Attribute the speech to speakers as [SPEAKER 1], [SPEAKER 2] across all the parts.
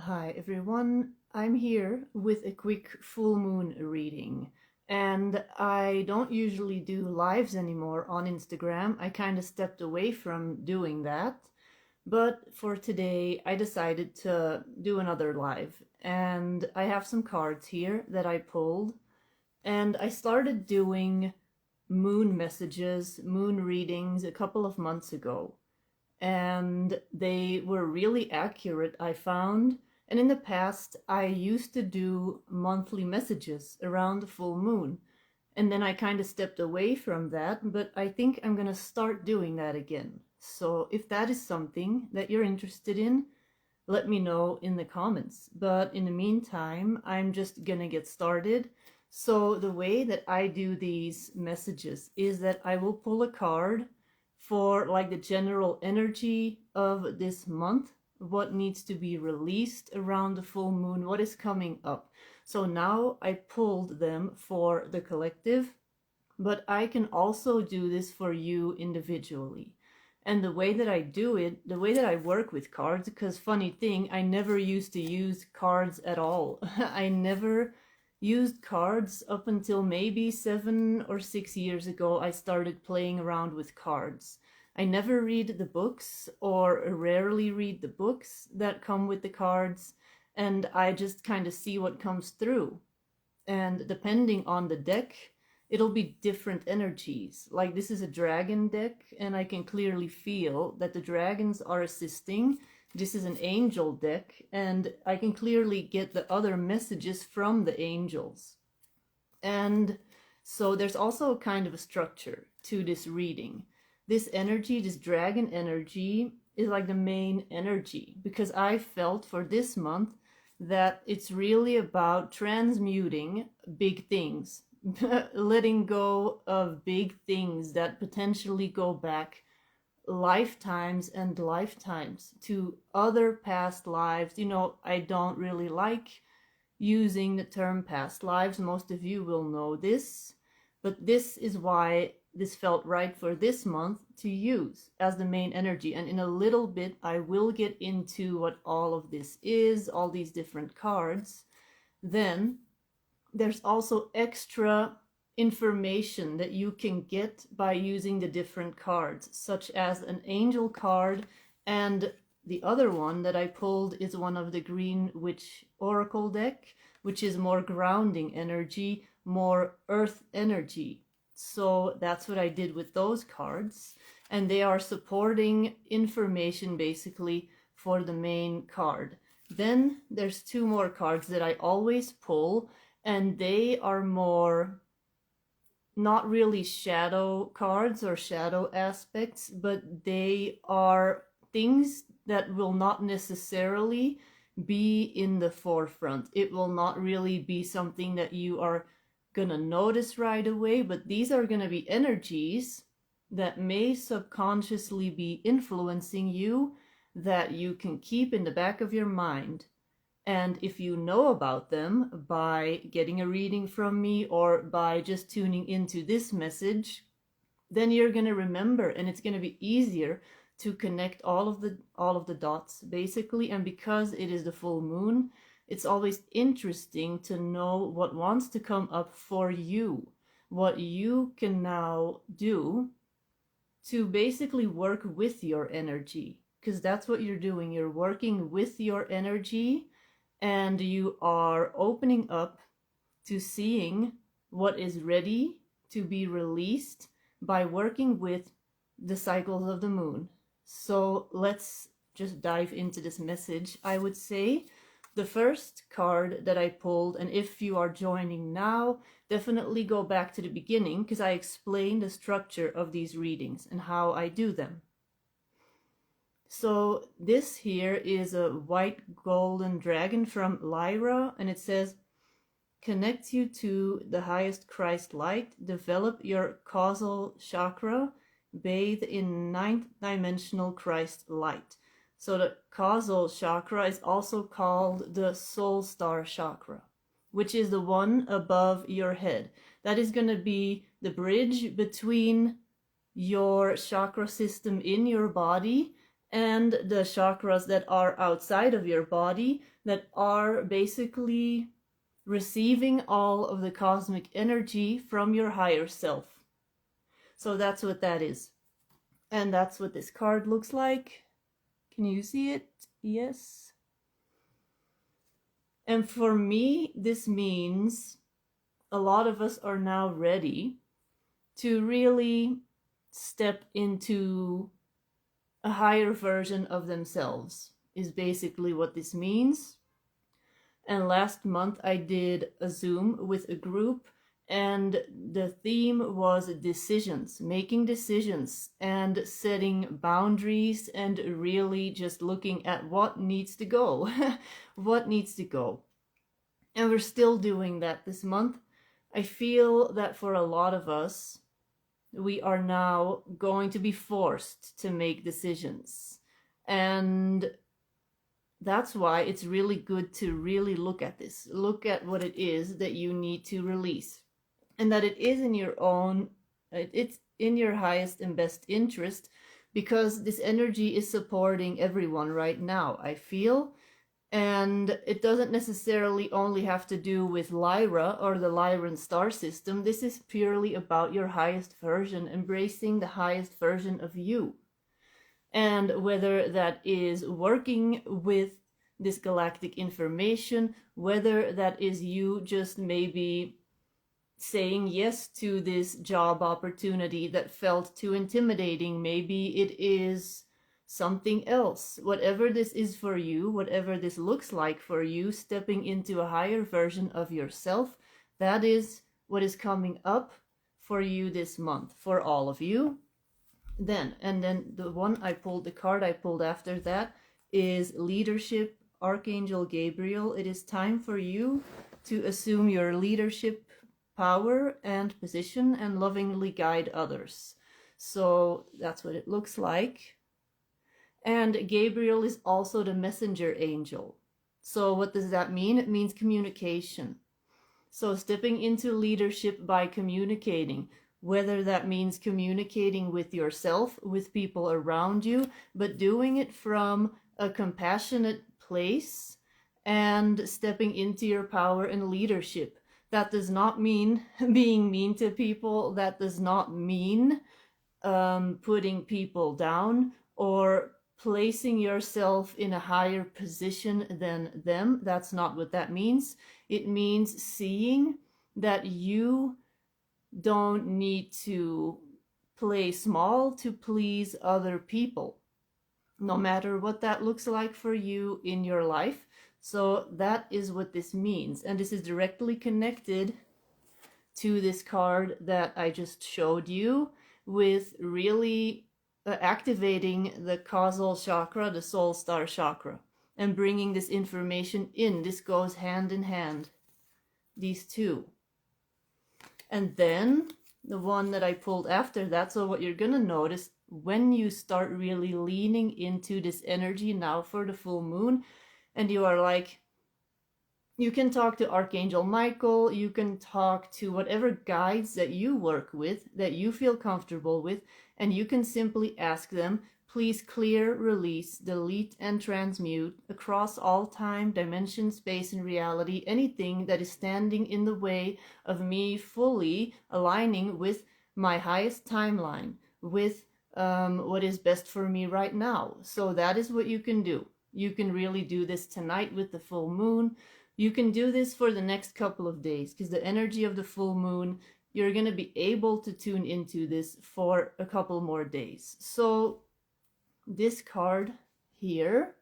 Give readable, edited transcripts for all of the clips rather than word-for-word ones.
[SPEAKER 1] Hi everyone, I'm here with a quick full moon reading. And I don't usually do lives anymore on Instagram. I kind of stepped away from doing that. But for today, I decided to do another live. And I have some cards here that I pulled. And I started doing moon messages, moon readings a couple of months ago, and they were really accurate, I found. And in the past, I used to do monthly messages around the full moon. And then I kind of stepped away from that, but I think I'm going to start doing that again. So if that is something that you're interested in, let me know in the comments. But in the meantime, I'm just going to get started. So the way that I do these messages is that I will pull a card for like the general energy of this month, what needs to be released around the full moon, what is coming up. So now I pulled them for the collective, but I can also do this for you individually. And the way that I do it, the way that I work with cards, because funny thing, I never used to use cards at all. I never used cards up until maybe 7 or 6 years ago. I started playing around with cards. I never read the books, or rarely read the books that come with the cards, and I just kind of see what comes through. And depending on the deck, it'll be different energies. Like this is a dragon deck, and I can clearly feel that the dragons are assisting. This is an angel deck, and I can clearly get the other messages from the angels. And so there's also kind of a structure to this reading. This energy, this dragon energy, is like the main energy, because I felt for this month that it's really about transmuting big things, letting go of big things that potentially go back lifetimes and lifetimes to other past lives. You know, I don't really like using the term past lives. Most of you will know this, but this is why this felt right for this month to use as the main energy. And in a little bit, I will get into what all of this is, all these different cards. Then there's also extra information that you can get by using the different cards, such as an angel card, and the other one that I pulled is one of the Green Witch Oracle deck, which is more grounding energy, more earth energy. So that's what I did with those cards, and they are supporting information basically for the main card. Then there's two more cards that I always pull, and they are more not really shadow cards or shadow aspects, but they are things that will not necessarily be in the forefront. It will not really be something that you are gonna notice right away, but these are gonna be energies that may subconsciously be influencing you, that you can keep in the back of your mind. And if you know about them by getting a reading from me or by just tuning into this message, then you're going to remember, and it's going to be easier to connect all of the dots basically. And because it is the full moon, it's always interesting to know what wants to come up for you, what you can now do to basically work with your energy, because that's what you're doing. You're working with your energy, and you are opening up to seeing what is ready to be released by working with the cycles of the moon. So let's just dive into this message. I would say the first card that I pulled, and if you are joining now, definitely go back to the beginning, because I explain the structure of these readings and how I do them. So this here is a white golden dragon from Lyra, and it says, connect you to the highest Christ light, develop your causal chakra, bathe in ninth dimensional Christ light. So the causal chakra is also called the soul star chakra, which is the one above your head. That is going to be the bridge between your chakra system in your body and the chakras that are outside of your body that are basically receiving all of the cosmic energy from your higher self. So that's what that is. And that's what this card looks like. Can you see it? Yes. And for me, this means a lot of us are now ready to really step into a higher version of themselves, is basically what this means. And last month I did a Zoom with a group, and the theme was decisions, making decisions and setting boundaries and really just looking at what needs to go, what needs to go. And we're still doing that this month. I feel that for a lot of us, we are now going to be forced to make decisions. And that's why it's really good to really look at this. Look at what it is that you need to release. And that it is in your own, it's in your highest and best interest, because this energy is supporting everyone right now, I feel. And it doesn't necessarily only have to do with Lyra or the Lyran star system. This is purely about your highest version, embracing the highest version of you. And whether that is working with this galactic information, whether that is you just maybe saying yes to this job opportunity that felt too intimidating, maybe it is something else. Whatever this is for you, whatever this looks like for you, stepping into a higher version of yourself, that is what is coming up for you this month, for all of you. Then the one I pulled, the card I pulled after that, is Leadership, Archangel Gabriel. It is time for you to assume your leadership power and position and lovingly guide others. So that's what it looks like. And Gabriel is also the messenger angel. So what does that mean? It means communication. So stepping into leadership by communicating, whether that means communicating with yourself, with people around you, but doing it from a compassionate place and stepping into your power and leadership. That does not mean being mean to people. That does not mean putting people down or placing yourself in a higher position than them. That's not what that means. It means seeing that you don't need to play small to please other people, no matter what that looks like for you in your life. So that is what this means. And this is directly connected to this card that I just showed you, with really activating the causal chakra, the soul star chakra, and bringing this information in. This goes hand in hand, these two. And then the one that I pulled after that, so what you're going to notice when you start really leaning into this energy now for the full moon, and you are like, you can talk to Archangel Michael, you can talk to whatever guides that you work with, that you feel comfortable with, and you can simply ask them, please clear, release, delete, and transmute across all time, dimension, space, and reality, anything that is standing in the way of me fully aligning with my highest timeline, with what is best for me right now. So that is what you can do. You can really do this tonight with the full moon. You can do this for the next couple of days, because the energy of the full moon, you're going to be able to tune into this for a couple more days. So this card here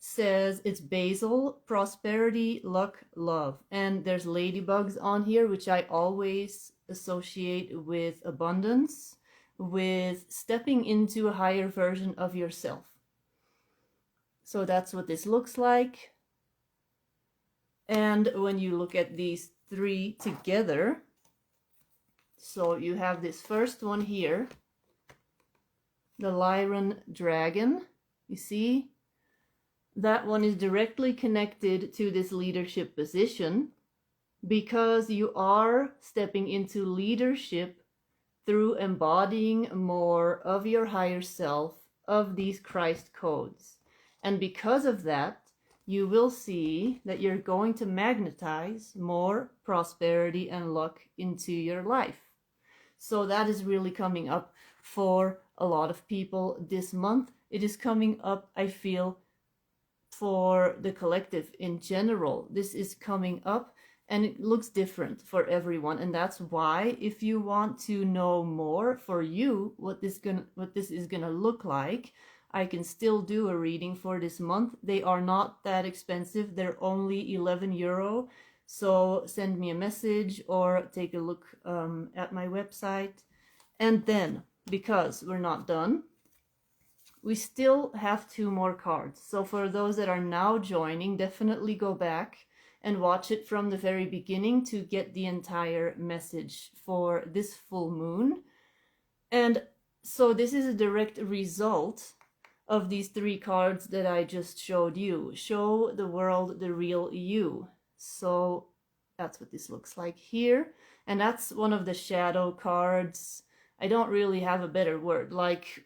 [SPEAKER 1] says it's basil, prosperity, luck, love. And there's ladybugs on here, which I always associate with abundance, with stepping into a higher version of yourself. So that's what this looks like. And when you look at these three together, so you have this first one here, the Lyran dragon. You see, that one is directly connected to this leadership position, because you are stepping into leadership through embodying more of your higher self of these Christ codes. And because of that, you will see that you're going to magnetize more prosperity and luck into your life. So that is really coming up for a lot of people this month. It is coming up, I feel, for the collective in general. This is coming up and it looks different for everyone. And that's why, if you want to know more for you, what this is gonna look like, I can still do a reading for this month. They are not that expensive. They're only 11 euro. So send me a message or take a look at my website. And then, because we're not done, we still have 2 more cards. So for those that are now joining, definitely go back and watch it from the very beginning to get the entire message for this full moon. And so this is a direct result of these 3 cards that I just showed you. Show the world the real you. So that's what this looks like here. And that's one of the shadow cards. I don't really have a better word, like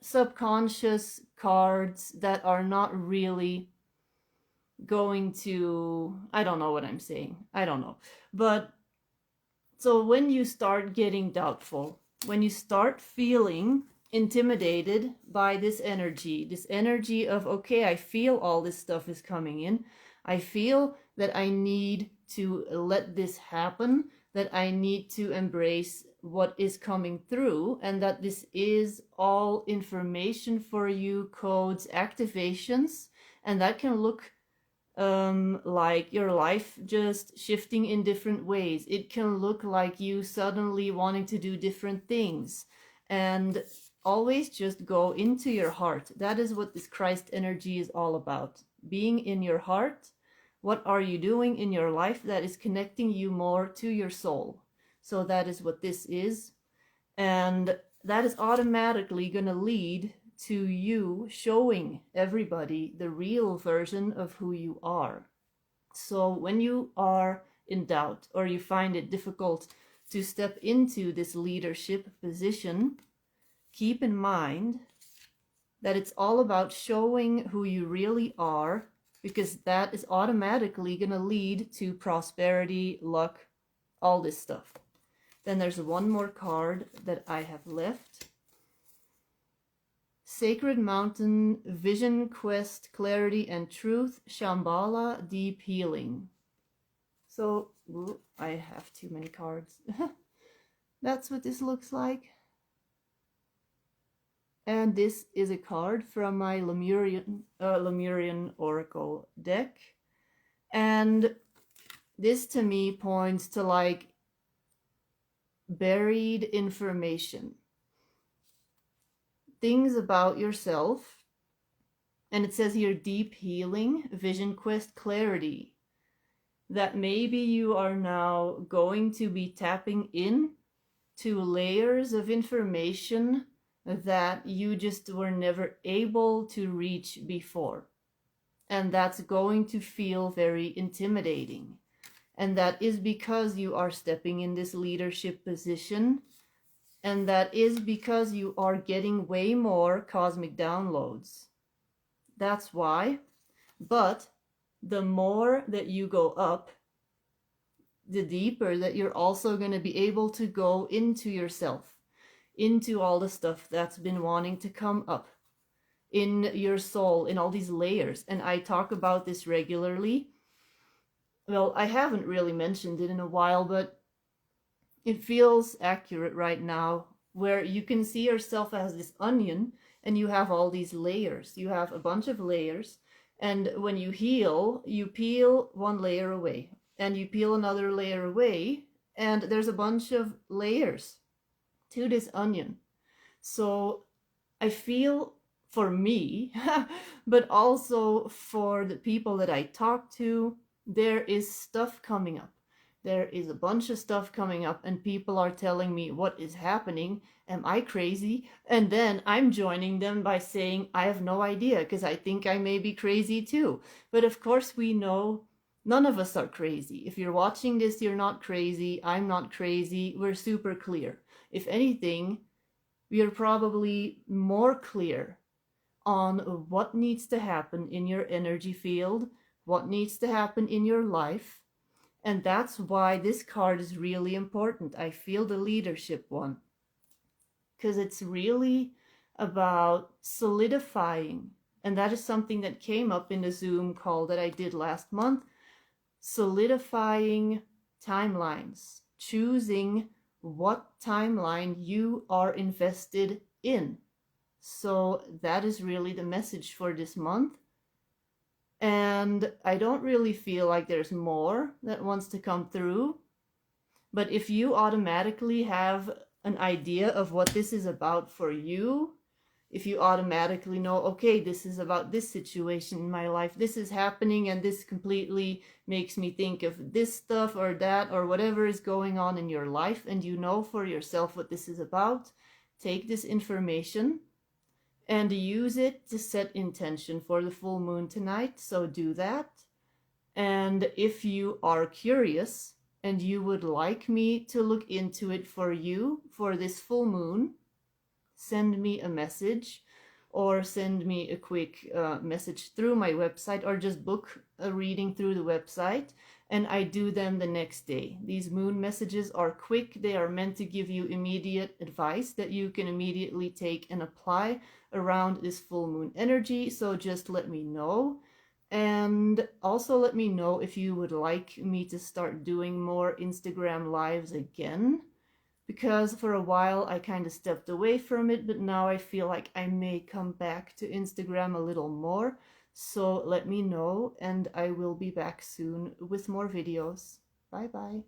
[SPEAKER 1] subconscious cards that are not really going to, I don't know what I'm saying. I don't know. But so when you start getting doubtful, when you start feeling intimidated by this energy of, okay, I feel all this stuff is coming in. I feel that I need to let this happen, that I need to embrace what is coming through, and that this is all information for you, codes, activations, and that can look like your life just shifting in different ways. It can look like you suddenly wanting to do different things. And always just go into your heart. That is what this Christ energy is all about. Being in your heart. What are you doing in your life that is connecting you more to your soul? So that is what this is. And that is automatically going to lead to you showing everybody the real version of who you are. So when you are in doubt or you find it difficult to step into this leadership position, keep in mind that it's all about showing who you really are, because that is automatically going to lead to prosperity, luck, all this stuff. Then there's one more card that I have left. Sacred Mountain, Vision, Quest, Clarity and Truth, Shambhala, Deep Healing. So, I have too many cards. That's what this looks like. And this is a card from my Lemurian Oracle deck. And this to me points to like buried information. Things about yourself. And it says here, deep healing, vision, quest, clarity. That maybe you are now going to be tapping in to layers of information that you just were never able to reach before. And that's going to feel very intimidating. And that is because you are stepping in this leadership position. And that is because you are getting way more cosmic downloads. That's why. But the more that you go up, the deeper that you're also going to be able to go into yourself, into all the stuff that's been wanting to come up in your soul, in all these layers. And I talk about this regularly. Well, I haven't really mentioned it in a while, but it feels accurate right now, where you can see yourself as this onion and you have all these layers. You have a bunch of layers. And when you heal, you peel one layer away and you peel another layer away. And there's a bunch of layers to this onion. So I feel for me, but also for the people that I talk to, there is stuff coming up. There is a bunch of stuff coming up and people are telling me what is happening. Am I crazy? And then I'm joining them by saying, I have no idea, because I think I may be crazy too. But of course we know none of us are crazy. If you're watching this, you're not crazy. I'm not crazy. We're super clear. If anything, we are probably more clear on what needs to happen in your energy field, what needs to happen in your life. And that's why this card is really important. I feel the leadership one, because it's really about solidifying. And that is something that came up in the Zoom call that I did last month. Solidifying timelines, choosing what timeline you are invested in. So that is really the message for this month. And I don't really feel like there's more that wants to come through. But if you automatically have an idea of what this is about for you, if you automatically know, okay, this is about this situation in my life, this is happening, and this completely makes me think of this stuff or that or whatever is going on in your life, and you know for yourself what this is about, take this information and use it to set intention for the full moon tonight. So do that. And if you are curious and you would like me to look into it for you for this full moon, send me a message or send me a quick message through my website, or just book a reading through the website, and I do them the next day. These moon messages are quick. They are meant to give you immediate advice that you can immediately take and apply around this full moon energy. So just let me know. And also let me know if you would like me to start doing more Instagram lives again, because for a while I kind of stepped away from it, but now I feel like I may come back to Instagram a little more. So let me know, and I will be back soon with more videos. Bye bye.